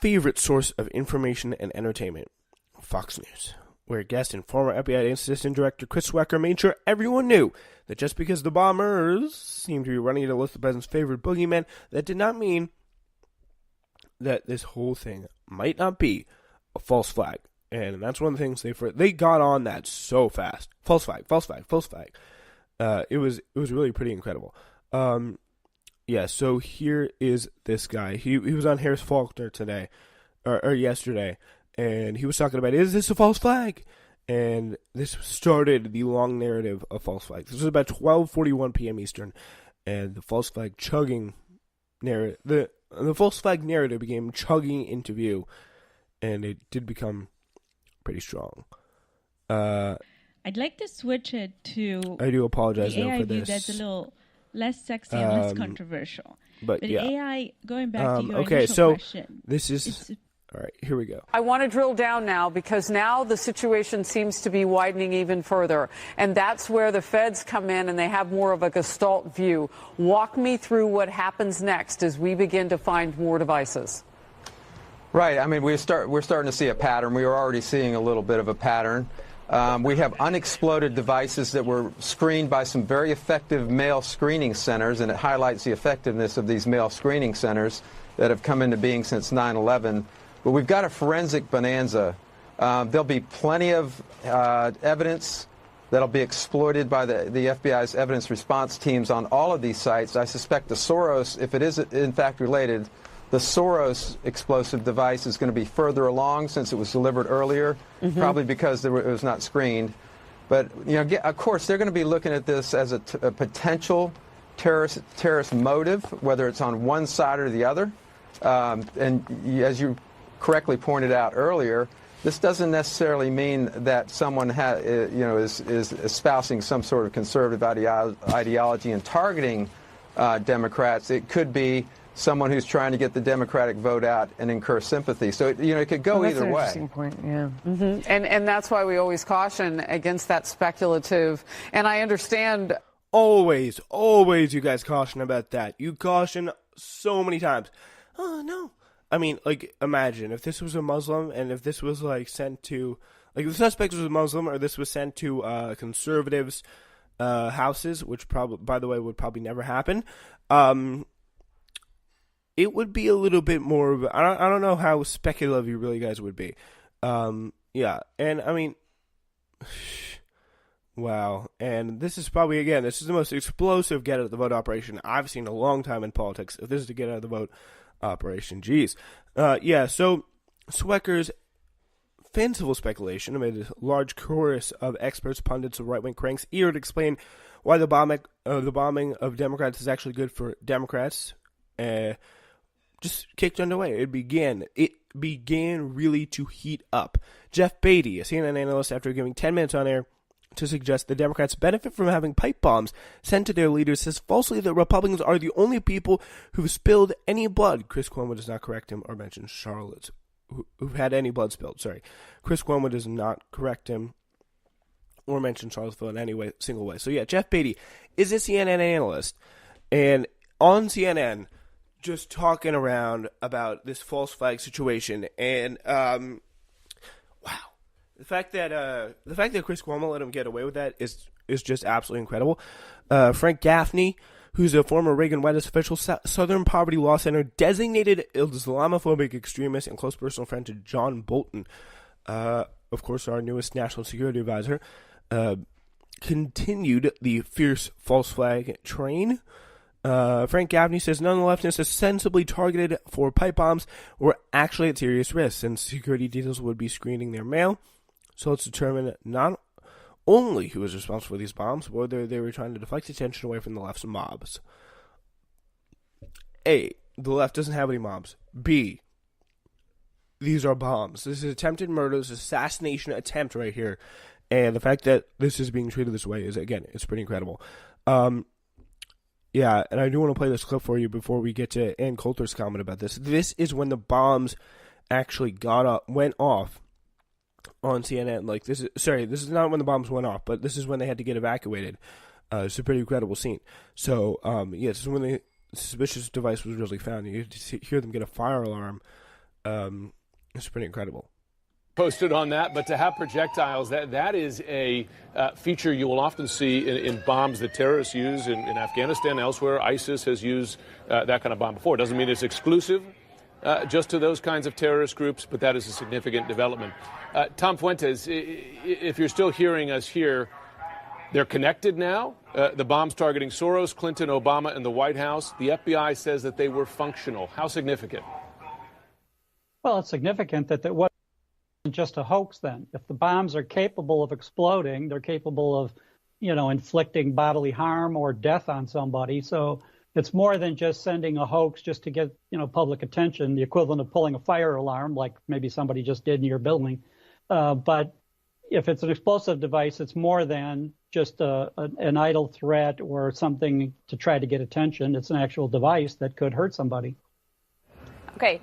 favorite source of information and entertainment, Fox News, where guest and former FBI Assistant Director Chris Wecker made sure everyone knew that just because the bombers seemed to be running to list the president's favorite boogeyman, that did not mean that this whole thing might not be a false flag. And that's one of the things they got on that so fast. False flag, false flag, false flag. It was really pretty incredible. So here is this guy. He was on Harris Faulkner today, or yesterday, and he was talking about, is this a false flag? And this started the long narrative of false flags. This was about 12:41 p.m. Eastern, and the false flag chugging narrative, the false flag narrative became chugging into view, and it did become pretty strong. I'd like to switch it to. I do apologize the AI for view this. that's a little less sexy and less controversial. But yeah. AI, going back to your okay, initial so question. this is. All right, here we go. I want to drill down now because now the situation seems to be widening even further. And that's where the feds come in and they have more of a gestalt view. Walk me through what happens next as we begin to find more devices. Right. I mean, we're starting to see a pattern. We are already seeing a little bit of a pattern. We have unexploded devices that were screened by some very effective mail screening centers, and it highlights the effectiveness of these mail screening centers that have come into being since 9/11. But we've got a forensic bonanza. There'll be plenty of evidence that'll be exploited by the FBI's evidence response teams on all of these sites. I suspect the Soros, if it is in fact related, the Soros explosive device is going to be further along since it was delivered earlier, probably because it was not screened. But of course, they're going to be looking at this as a potential terrorist motive, whether it's on one side or the other. And as you correctly pointed out earlier, this doesn't necessarily mean that someone is espousing some sort of conservative ideology and targeting Democrats. It could be someone who's trying to get the Democratic vote out and incur sympathy. So it could go either way. That's an interesting point. Yeah, and that's why we always caution against that speculative. And I understand. Always, you guys caution about that. You caution so many times. Oh no. I mean, like, imagine if this was a Muslim and if this was, like, sent to, like, the suspect was a Muslim or this was sent to conservatives' houses, which probably, by the way, would probably never happen. It would be a little bit more of I don't know how speculative you really guys would be. Yeah, and I mean, wow. And this is probably, again, this is the most explosive get out of the vote operation I've seen in a long time in politics. If this is to get out of the vote operation, geez. So Swecker's fanciful speculation amid a large chorus of experts, pundits, and right-wing cranks eager to explain why the bombing of Democrats is actually good for Democrats, just kicked underway. It began really to heat up. Jeff Beatty, a CNN analyst, after giving 10 minutes on air to suggest the Democrats benefit from having pipe bombs sent to their leaders, says falsely that Republicans are the only people who've spilled any blood. Chris Cuomo does not correct him or mention Charlotte, who've had any blood spilled. Sorry. Chris Cuomo does not correct him or mention Charlottesville in any single way. So yeah, Jeff Beatty is a CNN analyst, and on CNN, just talking around about this false flag situation, and wow. The fact that Chris Cuomo let him get away with that is just absolutely incredible. Frank Gaffney, who's a former Reagan White House official, Southern Poverty Law Center, designated Islamophobic extremist and close personal friend to John Bolton, of course, our newest national security advisor, continued the fierce false flag train. Frank Gaffney says none of the leftists ostensibly targeted for pipe bombs were actually at serious risk, since security details would be screening their mail. So let's determine not only who was responsible for these bombs, but whether they were trying to deflect attention away from the left's mobs. A, the left doesn't have any mobs. B, these are bombs. This is attempted murder. This is assassination attempt right here. And the fact that this is being treated this way is, again, it's pretty incredible. Yeah, and I do want to play this clip for you before we get to Ann Coulter's comment about this. This is when the bombs actually went off on CNN. Like, this is not when the bombs went off, but this is when they had to get evacuated. It's a pretty incredible scene. So, this is when the suspicious device was really found. You hear them get a fire alarm It's pretty incredible. Posted on that, but to have projectiles, that is a feature you will often see in bombs that terrorists use in Afghanistan, elsewhere. ISIS has used that kind of bomb before. Doesn't mean it's exclusive just to those kinds of terrorist groups, but that is a significant development. Tom Fuentes, if you're still hearing us here, they're connected now. The bombs targeting Soros, Clinton, Obama, and the White House. The FBI says that they were functional. How significant? Well, it's significant that wasn't just a hoax then. If the bombs are capable of exploding, they're capable of, inflicting bodily harm or death on somebody. So it's more than just sending a hoax just to get, public attention, the equivalent of pulling a fire alarm, like maybe somebody just did in your building. But if it's an explosive device, it's more than just an idle threat or something to try to get attention. It's an actual device that could hurt somebody. Okay,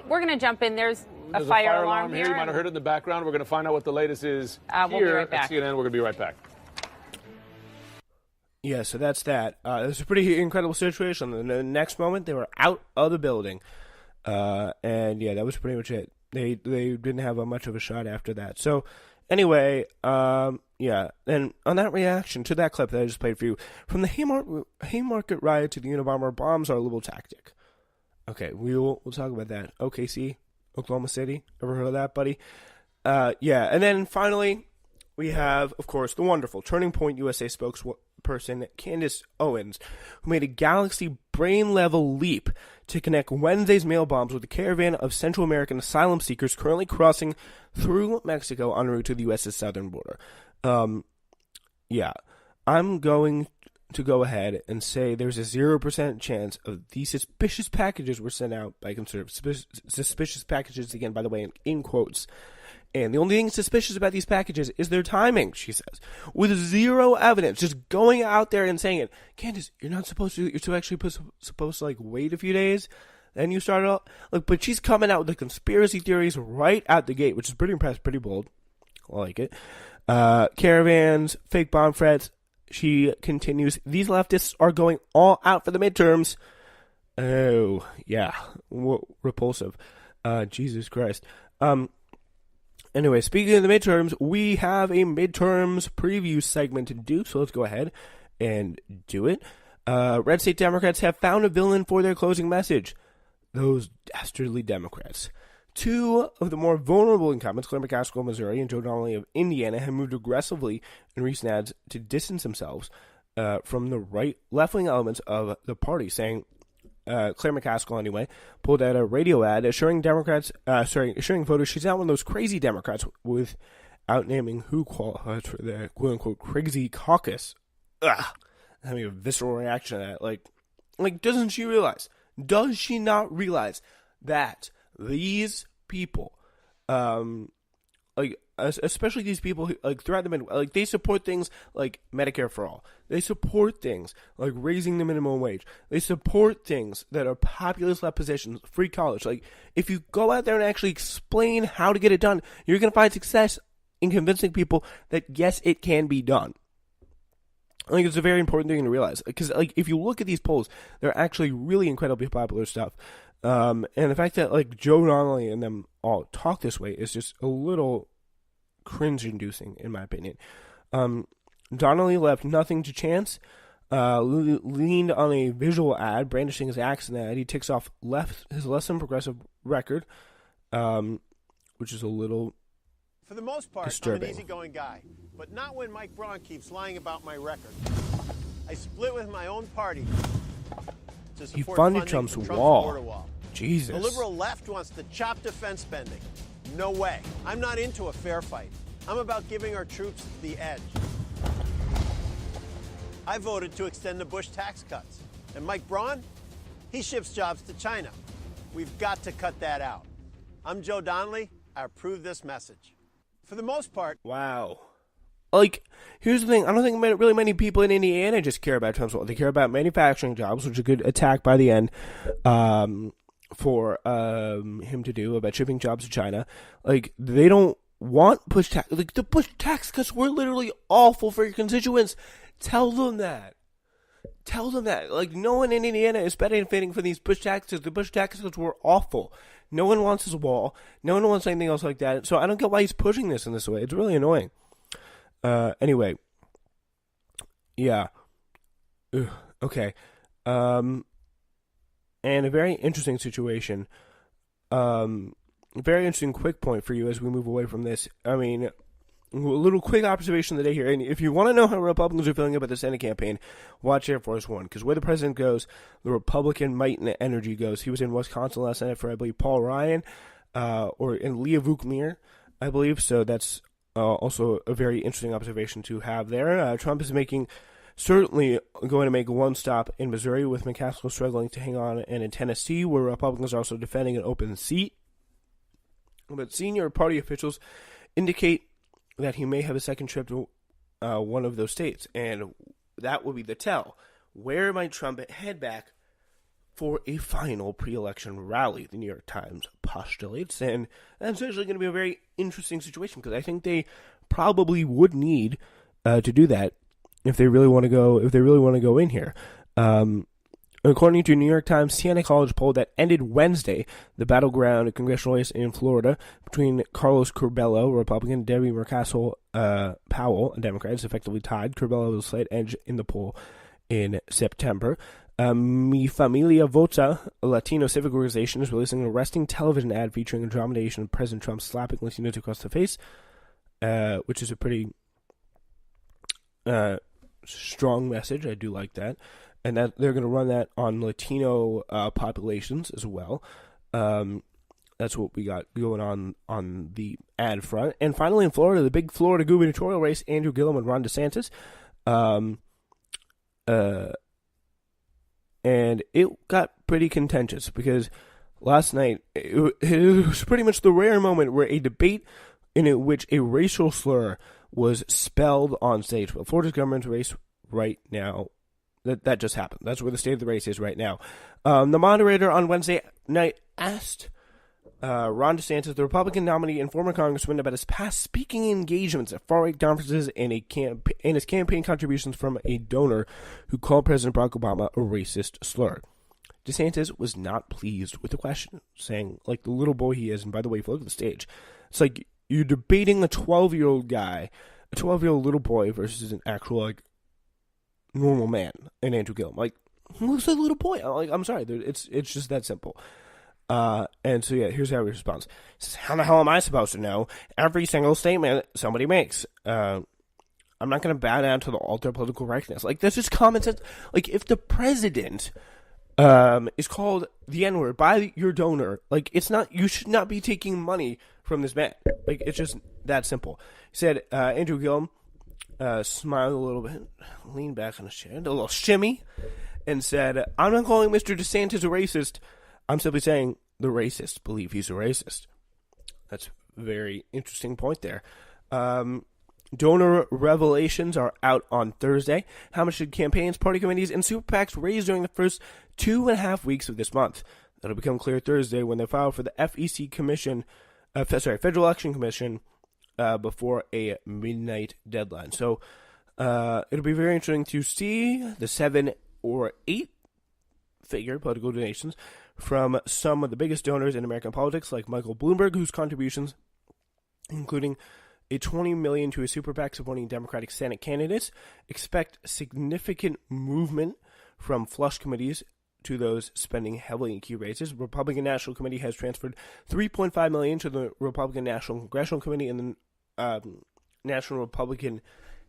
we're going to jump in. There's a fire alarm here. You might have heard it in the background. We're going to find out what the latest is we'll be right back. at CNN. We're going to be right back. Yeah, so that's that. It was a pretty incredible situation. And the next moment, they were out of the building. And yeah, that was pretty much it. They didn't have much of a shot after that. So anyway, yeah. And on that reaction to that clip that I just played for you, from the Haymarket riot to the Unabomber, bombs are a little tactic. Okay, we'll talk about that. OKC, Oklahoma City. Ever heard of that, buddy? Yeah, and then finally, we have, of course, the wonderful Turning Point USA spokesperson Candace Owens, who made a galaxy brain-level leap to connect Wednesday's mail bombs with a caravan of Central American asylum seekers currently crossing through Mexico en route to the U.S.'s southern border. Yeah, I'm going to go ahead and say there's a 0% chance of these suspicious packages were sent out by conservatives. Suspicious packages, again, by the way, in quotes. And the only thing suspicious about these packages is their timing, she says. With zero evidence, just going out there and saying it. Candace, you're not supposed to, you're actually supposed to, wait a few days, then you start out. Look, but she's coming out with the conspiracy theories right out the gate, which is pretty impressive, pretty bold. I like it. Caravans, fake bomb threats. She continues, these leftists are going all out for the midterms. Oh, yeah. Repulsive. Jesus Christ. Anyway, speaking of the midterms, we have a midterms preview segment to do, so let's go ahead and do it. Red state Democrats have found a villain for their closing message. Those dastardly Democrats. Two of the more vulnerable incumbents, Claire McCaskill of Missouri and Joe Donnelly of Indiana, have moved aggressively in recent ads to distance themselves from the left-wing elements of the party, saying Claire McCaskill, anyway, pulled out a radio ad assuring voters she's not one of those crazy Democrats without naming who qualifies for the quote-unquote crazy caucus. Ugh. Having a visceral reaction to that. Like, does she not realize that these people, especially these people who, throughout the Midwest, they support things like Medicare for all. They support things like raising the minimum wage. They support things that are populist-led positions, free college. If you go out there and actually explain how to get it done, you're going to find success in convincing people that, yes, it can be done. It's a very important thing to realize. Because, if you look at these polls, they're actually really incredibly popular stuff. And the fact that, Joe Donnelly and them all talk this way is just a little cringe-inducing, in my opinion. Donnelly left nothing to chance, leaned on a visual ad, brandishing his axe in the ad. He ticks off his less than progressive record, which is a little For the most part, disturbing. I'm an easygoing guy, but not when Mike Braun keeps lying about my record. I split with my own party to support He funded Trump's border wall. Jesus. The liberal left wants to chop defense spending. No way. I'm not into a fair fight. I'm about giving our troops the edge. I voted to extend the Bush tax cuts. And Mike Braun, he ships jobs to China. We've got to cut that out. I'm Joe Donnelly. I approve this message. For the most part. Wow. Here's the thing. I don't think really many people in Indiana just care about Trump's wall. They care about manufacturing jobs, which is a good attack by the end. For him to do about shipping jobs to China. They don't want push tax. The push tax cuts were literally awful for your constituents. Tell them that. No one in Indiana is benefiting from these push taxes. The push tax cuts were awful. No one wants his wall. No one wants anything else like that. So I don't get why he's pushing this in this way. It's really annoying. Anyway. Yeah. Ugh, okay. And a very interesting situation. Very interesting quick point for you as we move away from this. I mean, a little quick observation of the day here. And if you want to know how Republicans are feeling about the Senate campaign, watch Air Force One. Because where the president goes, the Republican might and energy goes. He was in Wisconsin last night for, I believe, Paul Ryan, or in Leah Vukmir, I believe. So that's also a very interesting observation to have there. Trump is certainly going to make one stop in Missouri, with McCaskill struggling to hang on, and in Tennessee, where Republicans are also defending an open seat. But senior party officials indicate that he may have a second trip to one of those states, and that will be the tell. Where might Trump head back for a final pre-election rally, the New York Times postulates, and that's actually going to be a very interesting situation, because I think they probably would need to do that if they really want to go in here. According to a New York Times Siena College poll that ended Wednesday, the battleground congressional race in Florida between Carlos Curbelo, Republican, and Debbie Murcaso-Powell, a Democrat, is effectively tied. Curbelo has a slight edge in the poll in September. Mi Familia Vota, a Latino civic organization, is releasing an arresting television ad featuring a dramatization of President Trump slapping Latinos across the face, which is a pretty strong message. I do like that. And that they're going to run that on Latino populations as well. That's what we got going on the ad front. And finally, in Florida, the big Florida gubernatorial race, Andrew Gillum and Ron DeSantis. And it got pretty contentious because last night it was pretty much the rare moment where a debate in which a racial slur was spelled on stage. But Florida's governor's race right now, that just happened. That's where the state of the race is right now. The moderator on Wednesday night asked Ron DeSantis, the Republican nominee and former congressman, about his past speaking engagements at far-right conferences and his campaign contributions from a donor who called President Barack Obama a racist slur. DeSantis was not pleased with the question, saying, like the little boy he is, and by the way, if you look at the stage, it's like you're debating a 12-year-old guy, a 12-year-old little boy versus an actual, like, normal man, and Andrew Gillum. Like, who looks like a little boy? I'm sorry, it's just that simple. And so yeah, here's how he responds. He says, how the hell am I supposed to know every single statement somebody makes? I'm not going to bow down to the altar of political correctness. Like, that's just common sense. Like, if the president is called the N-word by your donor, like, it's not, you should not be taking money from this man. Like, it's just that simple. He said, Andrew Gillum smiled a little bit, leaned back on his chair, did a little shimmy, and said, I'm not calling Mr. DeSantis a racist. I'm simply saying the racists believe he's a racist. That's a very interesting point there. Donor revelations are out on Thursday. How much should campaigns, party committees, and super PACs raise during the first 2.5 weeks of this month? That'll become clear Thursday when they file for the Federal Election Commission, before a midnight deadline. So it'll be very interesting to see the 7 or 8 figure political donations from some of the biggest donors in American politics, like Michael Bloomberg, whose contributions, including a $20 million to a super PAC supporting Democratic Senate candidates, expect significant movement from flush committees to those spending heavily in key races. The Republican National Committee has transferred $3.5 million to the Republican National Congressional Committee and the National Republican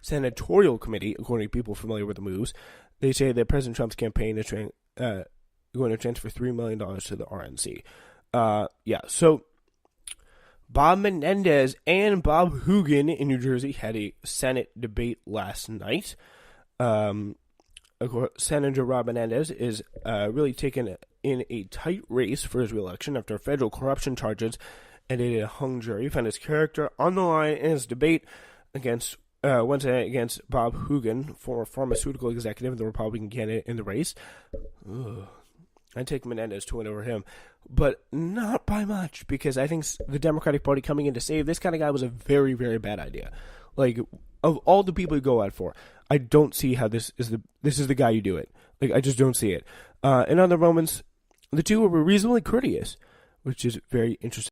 Senatorial Committee, according to people familiar with the moves. They say that President Trump's campaign is going to transfer $3 million to the RNC. So Bob Menendez and Bob Hugin in New Jersey had a Senate debate last night. Senator Rob Menendez is really taken in a tight race for his reelection after federal corruption charges ended in a hung jury. Found his character on the line in his debate against Wednesday against Bob Hugin, former pharmaceutical executive and the Republican candidate in the race. I'd take Menendez to win over him, but not by much, because I think the Democratic Party coming in to save this kind of guy was a very, very bad idea. Like, of all the people you go out for, I don't see how this is the guy you do it. Like, I just don't see it. In other moments, the two were reasonably courteous which is very interesting.